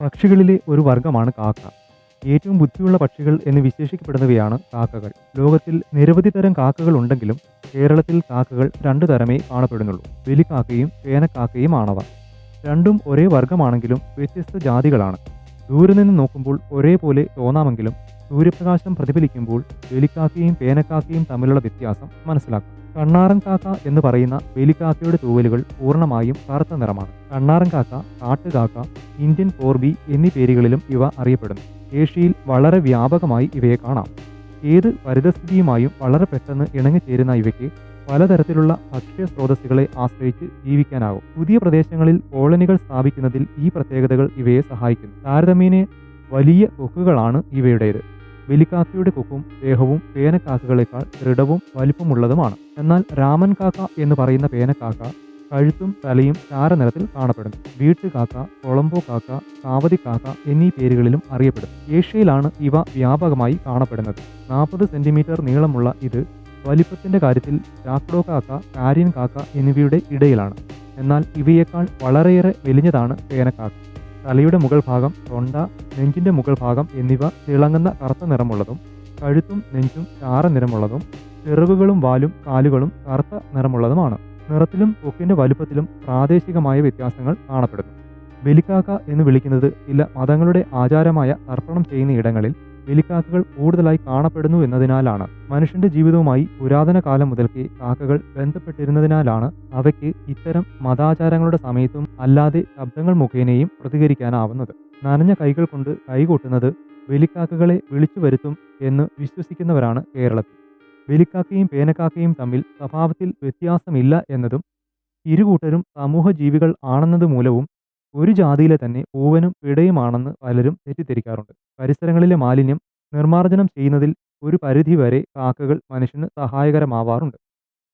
പക്ഷികളിലെ ഒരു വർഗ്ഗമാണ് കാക്ക. ഏറ്റവും ബുദ്ധിയുള്ള പക്ഷികൾ എന്ന് വിശേഷിക്കപ്പെടുന്നവയാണ് കാക്കകൾ. ലോകത്തിൽ നിരവധി തരം കാക്കകൾ ഉണ്ടെങ്കിലും കേരളത്തിൽ കാക്കകൾ രണ്ടു തരമേ കാണപ്പെടുന്നുള്ളൂ. വെലിക്കാക്കയും പേനക്കാക്കയുമാണവ. രണ്ടും ഒരേ വർഗ്ഗമാണെങ്കിലും വ്യത്യസ്ത ജാതികളാണ്. ദൂരെ നിന്ന് നോക്കുമ്പോൾ ഒരേപോലെ തോന്നാമെങ്കിലും സൂര്യപ്രകാശം പ്രതിഫലിക്കുമ്പോൾ വെലിക്കാക്കയും പേനക്കാക്കയും തമ്മിലുള്ള വ്യത്യാസം മനസ്സിലാക്കാം. കണ്ണാറൻ കാക്ക എന്ന് പറയുന്ന വെലിക്കാക്കയുടെ തൂവലുകൾ പൂർണ്ണമായും കറുത്ത നിറമാണ്. കണ്ണാറൻ കാക്ക, കാട്ടുകാക്ക, ഇന്ത്യൻ കോർബി എന്നീ പേരുകളിലും ഇവ അറിയപ്പെടുന്നു. ഏഷ്യയിൽ വളരെ വ്യാപകമായി ഇവയെ കാണാം. ഏത് പരിതസ്ഥിതിയുമായും വളരെ പെട്ടെന്ന് ഇണങ്ങിച്ചേരുന്ന ഇവയ്ക്ക് പലതരത്തിലുള്ള ഭക്ഷ്യ സ്രോതസ്സുകളെ ആശ്രയിച്ച് ജീവിക്കാനാകും. പുതിയ പ്രദേശങ്ങളിൽ കോളനികൾ സ്ഥാപിക്കുന്നതിൽ ഈ പ്രത്യേകതകൾ ഇവയെ സഹായിക്കുന്നു. താരതമ്യേന വലിയ കൊക്കുകളാണ് ഇവയുടേത്. വെലിക്കാക്കയുടെ കൊക്കും ദേഹവും പേനക്കാക്കകളേക്കാൾ ദൃഢവും വലിപ്പമുള്ളതുമാണ്. എന്നാൽ രാമൻ കാക്ക എന്ന് പറയുന്ന പേനക്കാക്ക കഴുത്തും തലയും ചാരനിറത്തിൽ കാണപ്പെടുന്നു. വീട്ടുകാക്ക, കൊളംബോ കാക്ക, കാവതിക്കാക്ക എന്നീ പേരുകളിലും അറിയപ്പെടുന്നു. ഏഷ്യയിലാണ് ഇവ വ്യാപകമായി കാണപ്പെടുന്നത്. 40 സെന്റിമീറ്റർ നീളമുള്ള ഇത് വലിപ്പത്തിന്റെ കാര്യത്തിൽ ചാക്ടോ കാക്ക, കാര്യൻ കാക്ക എന്നിവയുടെ ഇടയിലാണ്. എന്നാൽ ഇവയേക്കാൾ വളരെയേറെ മെലിഞ്ഞതാണ് പേനക്കാക്ക. തലയുടെ മുകൾ ഭാഗം, തൊണ്ട, നെഞ്ചിന്റെ മുകൾ ഭാഗം എന്നിവ തിളങ്ങുന്ന കറുത്ത നിറമുള്ളതും കഴുത്തും നെഞ്ചും ചാര നിറമുള്ളതും ചിറകുകളും വാലും കാലുകളും കറുത്ത നിറമുള്ളതുമാണ്. നിറത്തിലും കൊക്കിന്റെ വലുപ്പത്തിലും പ്രാദേശികമായ വ്യത്യാസങ്ങൾ കാണപ്പെടുന്നു. വെലിക്കാക്ക എന്ന് വിളിക്കുന്നത് ചില മതങ്ങളുടെ ആചാരമായ തർപ്പണം ചെയ്യുന്ന ഇടങ്ങളിൽ വെലിക്കാക്കകൾ കൂടുതലായി കാണപ്പെടുന്നു എന്നതിനാലാണ്. മനുഷ്യന്റെ ജീവിതവുമായി പുരാതന കാലം മുതൽക്കേ കാക്കകൾ ബന്ധപ്പെട്ടിരുന്നതിനാലാണ് അവയ്ക്ക് ഇത്തരം മതാചാരങ്ങളുടെ സമയത്തും അല്ലാതെ ശബ്ദങ്ങൾ മുഖേനയും പ്രതികരിക്കാനാവുന്നത്. നനഞ്ഞ കൈകൾ കൊണ്ട് കൈകൊട്ടുന്നത് വെലിക്കാക്കകളെ വിളിച്ചു വരുത്തും എന്ന് വിശ്വസിക്കുന്നവരാണ് കേരളത്തിൽ. വെലിക്കാക്കയും പേനക്കാക്കയും തമ്മിൽ സ്വഭാവത്തിൽ വ്യത്യാസമില്ല എന്നതും ഇരുകൂട്ടരും സമൂഹ ജീവികൾ ആണെന്നത് മൂലവും ഒരു ജാതിയിലെ തന്നെ പൂവനും പിടയുമാണെന്ന് പലരും തെറ്റിദ്ധരിക്കാറുണ്ട്. പരിസരങ്ങളിലെ മാലിന്യം നിർമ്മാർജ്ജനം ചെയ്യുന്നതിൽ ഒരു പരിധിവരെ കാക്കകൾ മനുഷ്യന് സഹായകരമാവാറുണ്ട്.